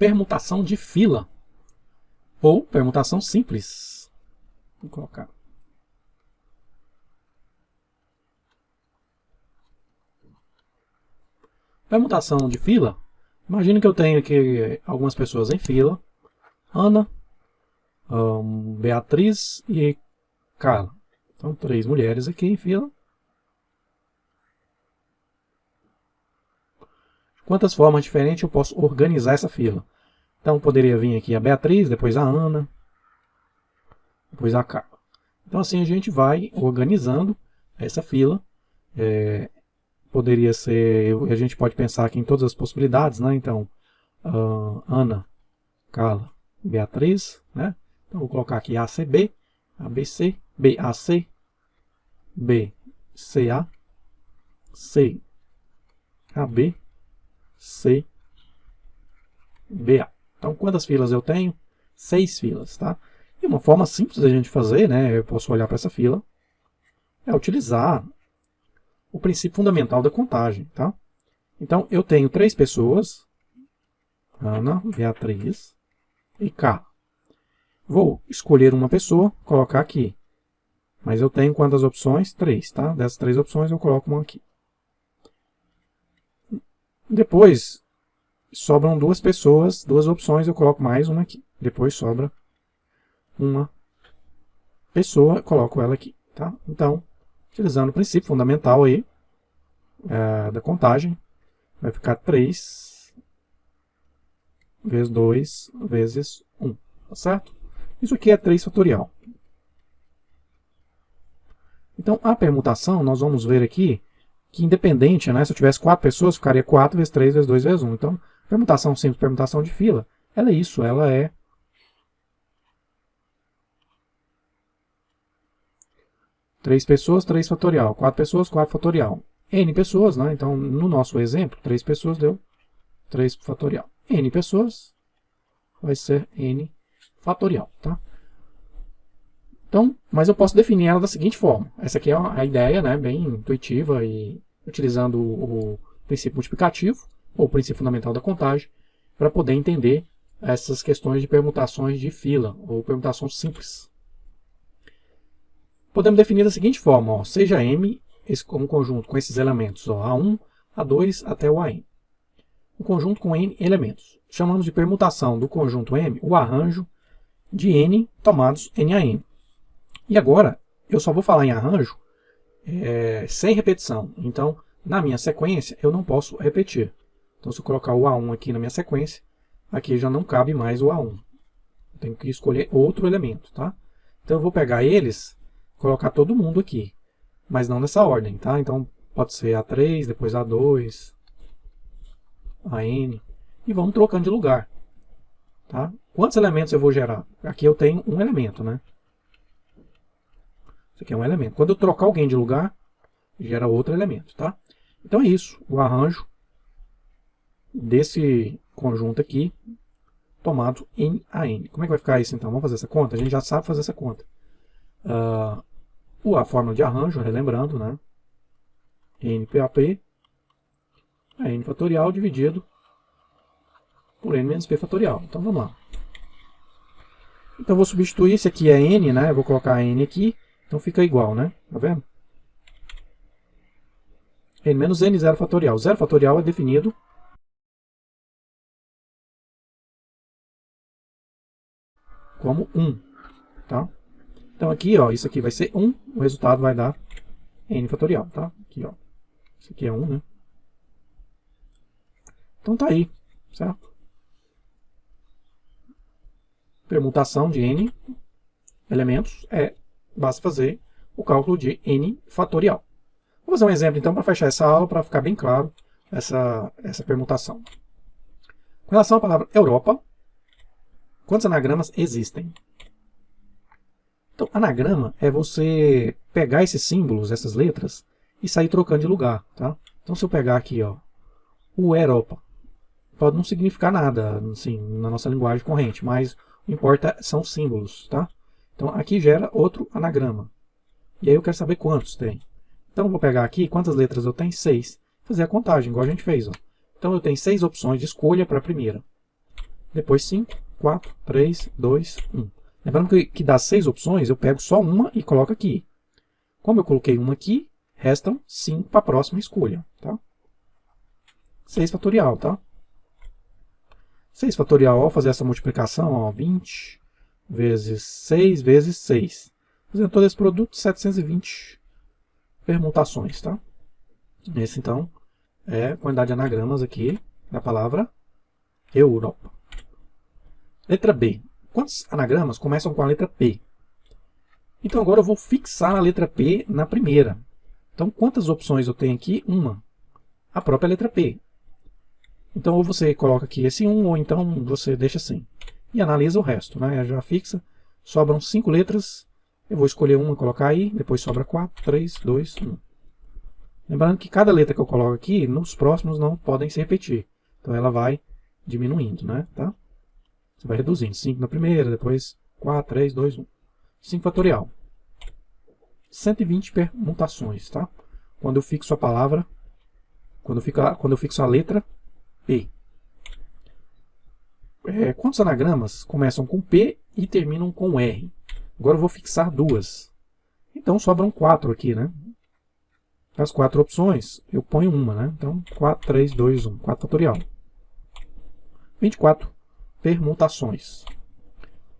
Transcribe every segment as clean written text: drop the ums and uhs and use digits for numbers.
permutação de fila, ou permutação simples. Vou colocar. Permutação de fila, imagine que eu tenho aqui algumas pessoas em fila, Ana, Beatriz e Carla. Então, 3 mulheres aqui em fila. Quantas formas diferentes eu posso organizar essa fila? Então, poderia vir aqui a Beatriz, depois a Ana, depois a Carla. Então, assim a gente vai organizando essa fila. Poderia ser, a gente pode pensar aqui em todas as possibilidades, né? Então, Ana, Carla, Beatriz, né? Então, vou colocar aqui ACB, ABC, BAC, BCA, CAB, C, BA. Então, quantas filas eu tenho? 6 filas, tá? E uma forma simples da gente fazer, né? Eu posso olhar para essa fila, é utilizar o princípio fundamental da contagem, tá? Então, eu tenho 3 pessoas, Ana, Beatriz e K. Vou escolher uma pessoa, colocar aqui. Mas eu tenho quantas opções? 3, tá? Dessas 3 opções eu coloco uma aqui. Depois, sobram 2 pessoas, 2 opções, eu coloco mais uma aqui. Depois sobra uma pessoa, coloco ela aqui, tá? Então, utilizando o princípio fundamental aí, da contagem, vai ficar 3 vezes 2 vezes 1, tá certo? Isso aqui é 3 fatorial. Então, a permutação, nós vamos ver aqui, que independente, né, se eu tivesse 4 pessoas, ficaria 4 vezes 3 vezes 2 vezes 1. Então, permutação simples, permutação de fila, ela é isso, ela é 3 pessoas, 3 fatorial, 4 pessoas, 4 fatorial. N pessoas, né? Então, no nosso exemplo, 3 pessoas deu 3 fatorial. N pessoas vai ser N fatorial, tá? Então, mas eu posso definir ela da seguinte forma. Essa aqui é a ideia, né, bem intuitiva e utilizando o princípio multiplicativo, ou o princípio fundamental da contagem, para poder entender essas questões de permutações de fila, ou permutação simples. Podemos definir da seguinte forma, ó, seja M um conjunto com esses elementos, ó, A1, A2 até o AN. Um conjunto com N elementos. Chamamos de permutação do conjunto M o arranjo de N tomados N a N. E agora, eu só vou falar em arranjo sem repetição. Então, na minha sequência, eu não posso repetir. Então, se eu colocar o A1 aqui na minha sequência, aqui já não cabe mais o A1. Eu tenho que escolher outro elemento, tá? Então, eu vou pegar eles, colocar todo mundo aqui, mas não nessa ordem, tá? Então, pode ser A3, depois A2, AN, e vamos trocando de lugar, tá? Quantos elementos eu vou gerar? Aqui eu tenho um elemento, né? Isso aqui é um elemento. Quando eu trocar alguém de lugar, gera outro elemento, tá? Então é isso, o arranjo desse conjunto aqui, tomado em AN. Como é que vai ficar isso então? Vamos fazer essa conta? A gente já sabe fazer essa conta. A fórmula de arranjo, relembrando, né? NPAP, a N fatorial dividido por N menos P fatorial. Então vamos lá. Então eu vou substituir, esse aqui é N, né? Eu vou colocar N aqui, então fica igual, né? Tá vendo? N menos N, zero fatorial. Zero fatorial é definido como 1, tá? Então aqui, ó, isso aqui vai ser 1, o resultado vai dar N fatorial, tá? Aqui, ó. Isso aqui é 1, né? Então tá aí, certo? Permutação de N elementos basta fazer o cálculo de N fatorial. Vou fazer um exemplo então para fechar essa aula, para ficar bem claro essa permutação. Com relação à palavra Europa, quantos anagramas existem? Então, anagrama é você pegar esses símbolos, essas letras, e sair trocando de lugar, tá? Então, se eu pegar aqui, ó, o Europa, pode não significar nada, assim, na nossa linguagem corrente, mas o que importa são símbolos, tá? Então, aqui gera outro anagrama. E aí eu quero saber quantos tem. Então, eu vou pegar aqui, quantas letras eu tenho? 6. Fazer a contagem, igual a gente fez, ó. Então, eu tenho 6 opções de escolha para a primeira. depois 5, 4, 3, 2, 1. Lembrando que das 6 opções, eu pego só uma e coloco aqui. Como eu coloquei uma aqui, restam 5 para a próxima escolha. Tá? 6 fatorial, tá? 6 fatorial, ao fazer essa multiplicação, ó, 20 vezes 6 vezes 6. Fazendo todo esse produto, 720 permutações, tá? Esse, então, é a quantidade de anagramas aqui da palavra Europa. Letra B. Quantos anagramas começam com a letra P? Então, agora eu vou fixar a letra P na primeira. Então, quantas opções eu tenho aqui? Uma. A própria letra P. Então, ou você coloca aqui esse 1, ou então você deixa assim. E analisa o resto, né? Já fixa. Sobram 5 letras. Eu vou escolher uma e colocar aí. Depois sobra 4, 3, 2, 1. Lembrando que cada letra que eu coloco aqui, nos próximos não podem se repetir. Então, ela vai diminuindo, né? Tá? Você vai reduzindo. 5 na primeira, depois 4, 3, 2, 1. 5 fatorial. 120 permutações, tá? Quando eu fixo a palavra, quando eu fixo a letra P. Quantos anagramas começam com P e terminam com R? Agora eu vou fixar 2. Então sobram 4 aqui, né? As 4 opções, eu ponho uma, né? Então 4, 3, 2, 1. 4 fatorial. 24 permutações.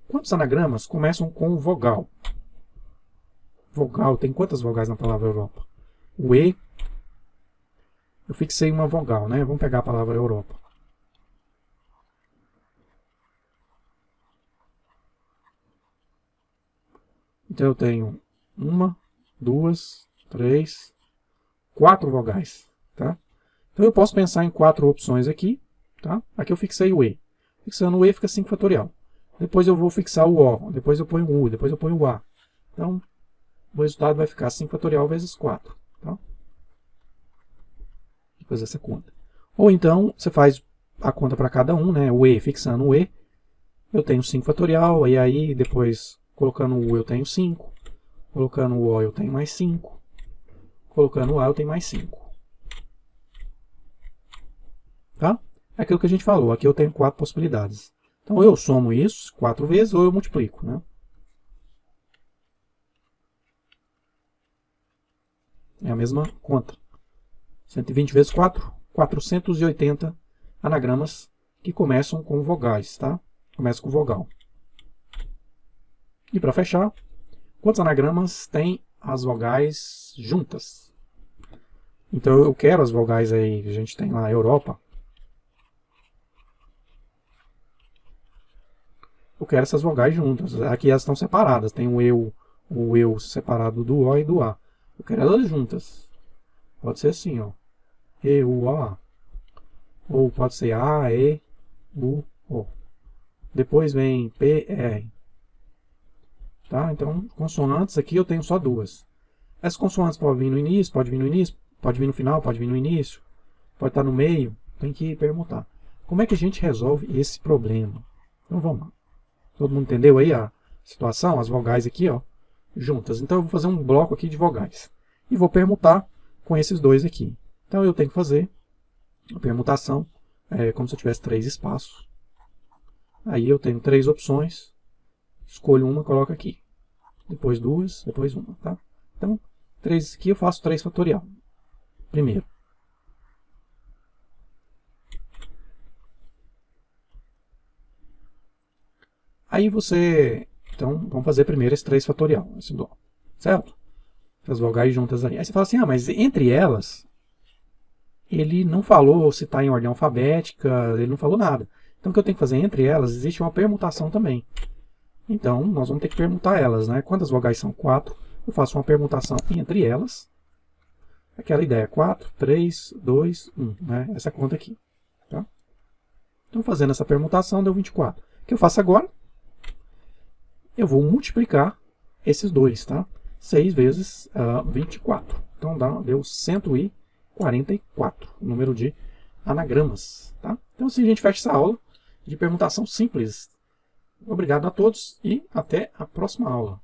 Quantos anagramas começam com vogal? Vogal, tem quantas vogais na palavra Europa? O E, eu fixei uma vogal, né? Vamos pegar a palavra Europa. Então eu tenho 1, 2, 3, 4 vogais, tá? Então eu posso pensar em 4 opções aqui, tá? Aqui eu fixei o E. Fixando o E fica 5 fatorial. Depois eu vou fixar o O, depois eu ponho o U, depois eu ponho o A. Então, o resultado vai ficar 5 fatorial vezes 4. Tá? Vou fazer essa conta. Ou então, você faz a conta para cada um, né? O E, fixando o E, eu tenho 5 fatorial, e aí depois, colocando o U, eu tenho 5. Colocando o O, eu tenho mais 5. Colocando o A, eu tenho mais 5. Tá? É aquilo que a gente falou. Aqui eu tenho 4 possibilidades. Então, ou eu somo isso 4 vezes, ou eu multiplico, né? É a mesma conta. 120 vezes 4, 480 anagramas que começam com vogais, tá? Começa com vogal. E para fechar, quantos anagramas tem as vogais juntas? Então eu quero as vogais aí, a gente tem lá Europa. Eu quero essas vogais juntas. Aqui elas estão separadas. Tem o eu separado do O e do A. Eu quero elas juntas. Pode ser assim, ó. E, U, A. Ou pode ser A, E, U, O. Depois vem P, R. Tá? Então, consonantes aqui eu tenho só 2. Essas consoantes podem vir no início, pode vir no início, pode vir no final, pode vir no início, pode estar no meio. Tem que permutar. Como é que a gente resolve esse problema? Então vamos lá. Todo mundo entendeu aí a situação? As vogais aqui, ó, juntas. Então eu vou fazer um bloco aqui de vogais. E vou permutar com esses dois aqui. Então eu tenho que fazer a permutação como se eu tivesse 3 espaços. Aí eu tenho 3 opções. Escolho uma e coloco aqui. Depois 2, depois 1. Tá? Então, 3 aqui eu faço 3 fatorial. Primeiro. Aí você... Então, vamos fazer primeiro esse 3 fatorial. Esse bloco. Certo? As vogais juntas aí. Aí você fala assim, mas entre elas, ele não falou se está em ordem alfabética, ele não falou nada. Então, o que eu tenho que fazer entre elas, existe uma permutação também. Então, nós vamos ter que permutar elas, né? Quantas vogais são? 4. Eu faço uma permutação entre elas. Aquela ideia, 4, 3, 2, 1. Né? Essa conta aqui. Tá? Então, fazendo essa permutação, deu 24. O que eu faço agora? Eu vou multiplicar esses dois, tá? 6 vezes 24. Então, deu 144 o número de anagramas. Tá? Então, assim a gente fecha essa aula de permutação simples. Obrigado a todos e até a próxima aula.